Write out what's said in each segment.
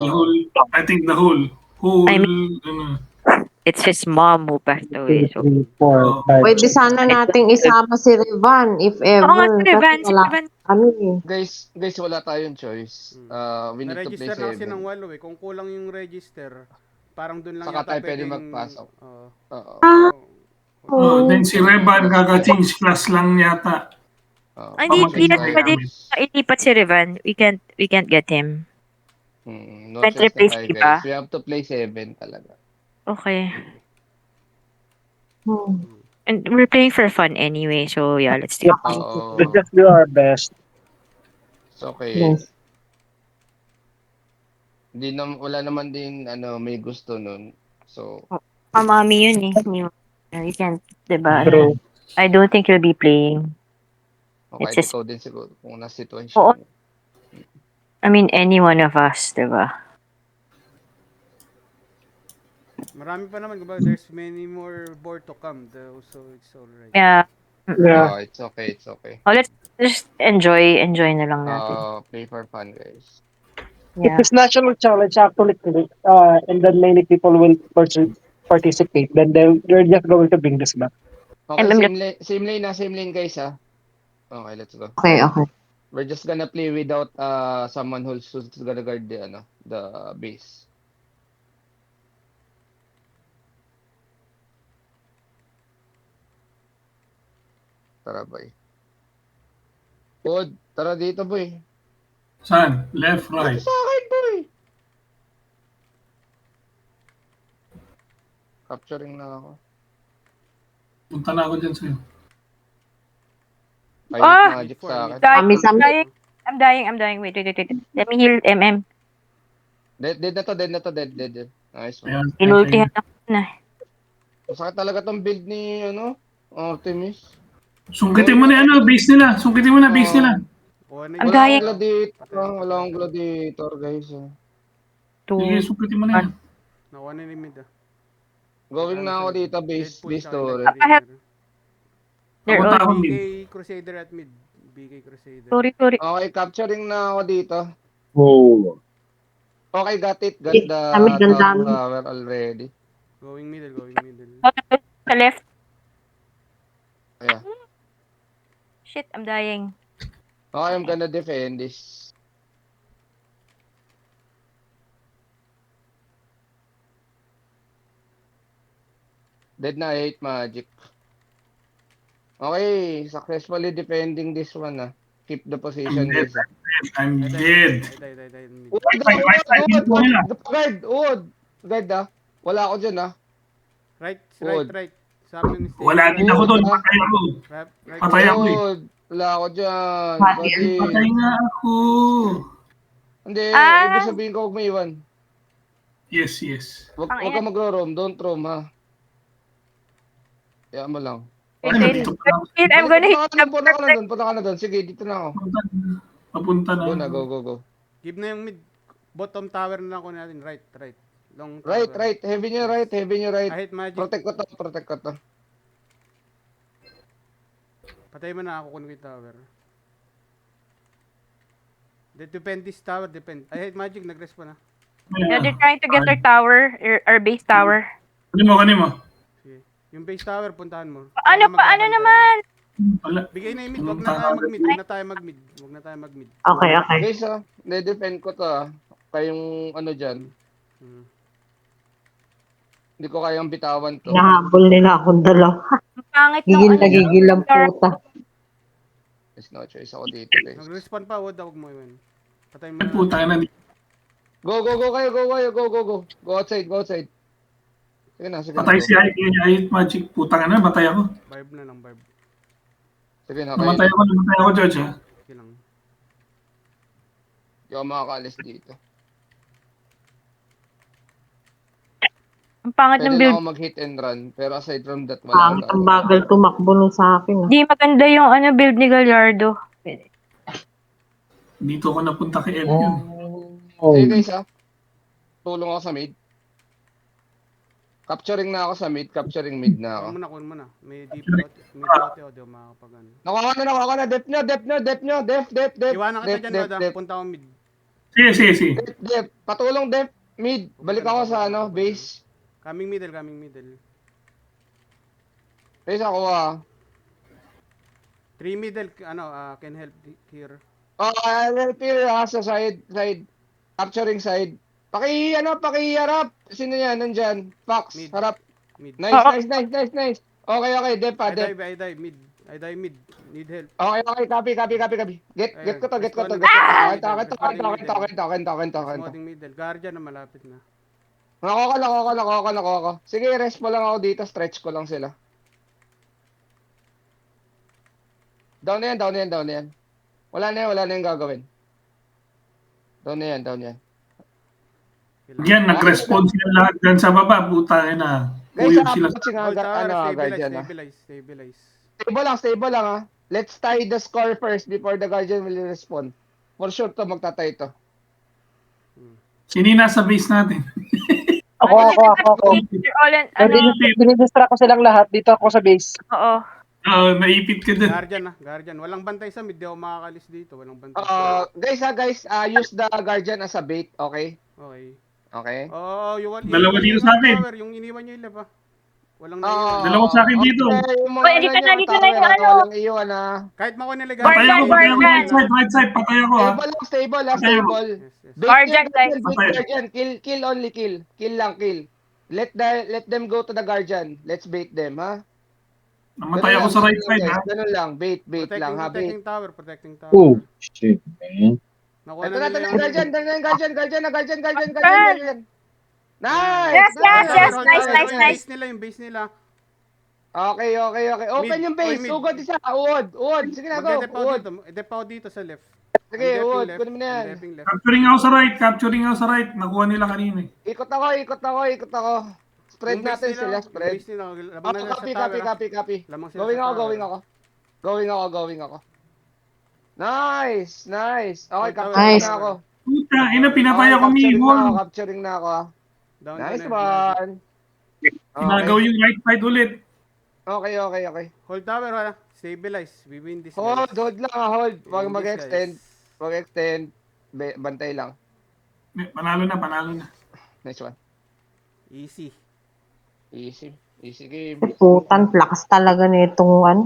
I think the whole, I mean, it's his mom who passed away. 2, So, 3, 4, oh, 5, Pwede 6, sana 7, nating 8. isama si Revan if oo nga, si ever. Kasi Revan, si wala Revan. kami eh. Guys, wala tayong choice. We need to play Na-register na kasi ng 7. 8 eh. Kung kulang yung register, parang dun lang Saka yata tayo pwede pwedeng... magpasok. Oo. Oo. Ah, oh, then oh. si Revan kaka-change class lang yata. Oo. Ay, Baka hindi Choice yan mag-iwan tayo, pwede namin. guys. ilipat si Revan. We can't get him. No Can't choice na replace, tayo, di guys. ba? We have to play 7 talaga. Okay. Hmm. And we're playing for fun anyway, so yeah, let's do Yep. it. Let's Oo. just do our best. It's okay. Yes. Wala naman din may gusto nun. So, Mami yun eh. You can't, di ba? True. I don't think you'll be playing. okay, It's just, ikaw din siguro kung nasa oo, situation mo. I mean, any one of us, di ba? Marami pa naman, kumbaga, there's many more board to come, though, so it's alright. Yeah. Yeah. It's okay, it's okay. Oh, let's just enjoy na lang natin. Play for fun, guys. If Yeah. this national challenge actually and then many people will participate, then they're just going to bring this back. Okay, MM, same lane, guys, ha. Okay, let's go. Okay, okay. We're just gonna play without someone who's gonna guard the base. Tara, boy. Pod, tara dito, boy. Saan? Left, Dito right. sa akin, boy. Capturing na ako. Punta na ako dyan sa'yo. Ay, Ah! magic Mid four, sa mid akin. four. Sami, sami. I'm dying. Wait. Let me heal MM. Dead na to. Dead. Nice one. Ayan. Inultihan ako na. Masakit talaga tong build ni, Artemis. Sungkitin mo na base nila. Sungkitin mo na base nila. O, ano Ang yun? Wala akong dying. gladiator. Wala akong gladiator, guys. Sige, Two. sungkitin mo na yan. Nakuha na yung mid ah. Going na ako dito, Dead push base tsaka story. legendary Help. winner. They're Papunta all... ako BK mid. Crusader at mid. BK Crusader. Sorry. Okay, capturing na ako dito. Oh. Okay, got it. Got Eh, the kami top gandaan. tower already. Going middle. Sa left. Yeah. Shit, I'm dying. Okay, I'm gonna defend this. Dead na 8 magic. Okay, successfully defending this one. Keep the position, guys. I'm dead. Ay, mid. Wood, Ay, guard. Wood. Guard, Wala ako dyan, Right. Wood. Sa amin ni Steve. Wala din ako doon. Wood, Patay ako. Right. Patay ako eh. Wood. Wala ako dyan. Pati Buddy. Patay nga ako. Hindi, Ah! ibig sabihin ko huwag mo iwan. Yes. Huwag Ang ka mag-roam. Don't roam, ha. Kaya mo lang. Wait. Dito pa lang. I'm gonna hit the Punta ka na doon. Sige, dito na ako. Papunta na. Go na, go. Give na yung mid. Bottom tower na lang ko natin. Right. Long tower. Right. Heavy nyo right. I hit magic. Protect ko to. Patay mo na ako kung with tower. Depend this tower. I hit magic. Nag-respawn na. Yeah, they're trying to get our tower, our base tower. Kunin mo. Sige. Yung base tower, puntahan mo. Ano naman? Wala. Bigay na yung mid. Huwag na tayo mag-mid. Okay. Guys, na-defend ko to, Kayong dyan. Hindi ko kayang bitawan to. Nahabol nila akong dalawa. Ang pangit Gigil ng na gigil ang puta. There's no choice ako dito, guys. Nag-respawn pa. Huwag mo yun. Patay mo Ay, na. puta na. Go kayo. Go outside. Sige na. Patay si Ayit Magic. Puta ka na. Batay ako. Barb na lang. Sige na, Namatay ako, George. Ha? Okay lang. Hindi ako makakaalis dito. Ang pangit ng Pwede na build. ako mag-hit and run. Pero aside from that, wala Pangit ang bagal tumakbo nun sa akin. Hindi maganda yung build ni Gallardo. Dito ko napunta kay Ed yun. Sige guys, tulong ako sa mid. Capturing na ako sa mid. Capturing mid na ako. Kunin mo na. May deep out. May out ako. Di ako makakapag ano. Nakuha ko na. Dep nyo. Iwanan kita dyan, Roda. Punta ako mid. Sige. Dep, patulong Dep. Mid, balik ako sa base. Coming middle, coming middle. Base ako 3 middle, can help here. Oh, help here sa side. Capturing side. Pakiharap. Sino yan? Nandyan. Fox, Mid. harap. Mid. Nice. Okay, Dep I Dep. die mid. I die mid. Need help. Okay, copy. Get ko to. Responding middle. Guardian na malapit na. Nakuha ko. Sige, rest mo lang ako dito. Stretch ko lang sila. Down na yan. Wala na yung gagawin. Down na yan. Yan, nag-respond sila lahat dyan sa baba. Puta na. Guys, Uyog sila. Hold tower, Guardian stabilize. Stable lang ha. Let's tie the score first before the Guardian will respond. For sure to magtatay to. Sino yung nasa base natin? Ako. You're all in, Dinidistract ko silang lahat. Dito ako sa base. oo. Naipit ka dun. Guardian. Walang bantay sa mid, di ako makakalis dito. Walang bantay. Guys, use the Guardian as a bait, okay? Okay. Oh, Dalawa dito sa akin. Yung iniwan nyo ilap Walang Dalawa sa akin dito. Uy, dito na yung Walang iwan na. Kahit makuha nila Patay ako. Guardian. Right side. Patay ako ha. Stable. Yes. Guardian, guys. Guardian. Kill only. Kill lang. Let them go to the Guardian. Let's bait them, ha? Namatay ako sa right side ha. Ganun lang. Bait lang, ha? Bait. Protecting tower. Oh, shit, man. Nakuha Ito na na nila yung Guardian. Nice! Yes. Nice. Yung base nila. Okay. Open Mid. yung base. Oy, mid. Ugod isa. Uod. Sige na, go. Uod. Dep ako dito sa left. Sige, I'm Uod. depping Kunin mo na yan. I'm depping left. Capturing ako sa right. Nakuha nila kanina eh. Ikot ako. Spread Yung base natin nila, sila. yung Spread. base nila, labang na nila sa tower. Copy. Lamang sila Going sa ako. Going ako. Nice. Okay, capturing Nice. na ako. Puta, pinapay ako ni Hall. Capturing na ako, ha. Down Nice na. one. Ginagaw yung right side ulit. Okay. Hold tower, wala. Stabilize. We win this. Hold lang, hold. We Huwag win this, mag-extend. guys. Mag-extend. Bantay lang. Panalo na. Nice one. Easy. Easy game. Putan, lakas talaga nitong ano.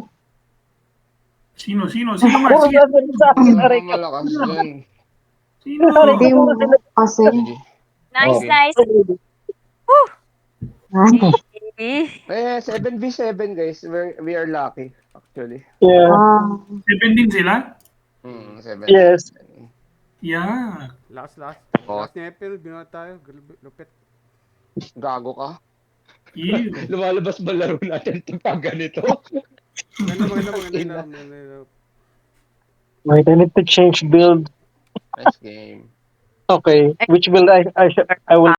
Sino man? Puro Sino? na sa akin. Aray ka. Malakas yan. Sino? Hindi mo kasi. Sige. Nice. Eh, 7v7 guys. We are lucky, actually. Yeah. 7 din sila? 7. Yes. Yeah. Last. Oh. Last ni April, binawa tayo. Lupit. Gago ka. Yeah. Lumalabas ba laro natin pag ganito? Maganda. Wait, I need to change build. Nice game. Okay. Which build I will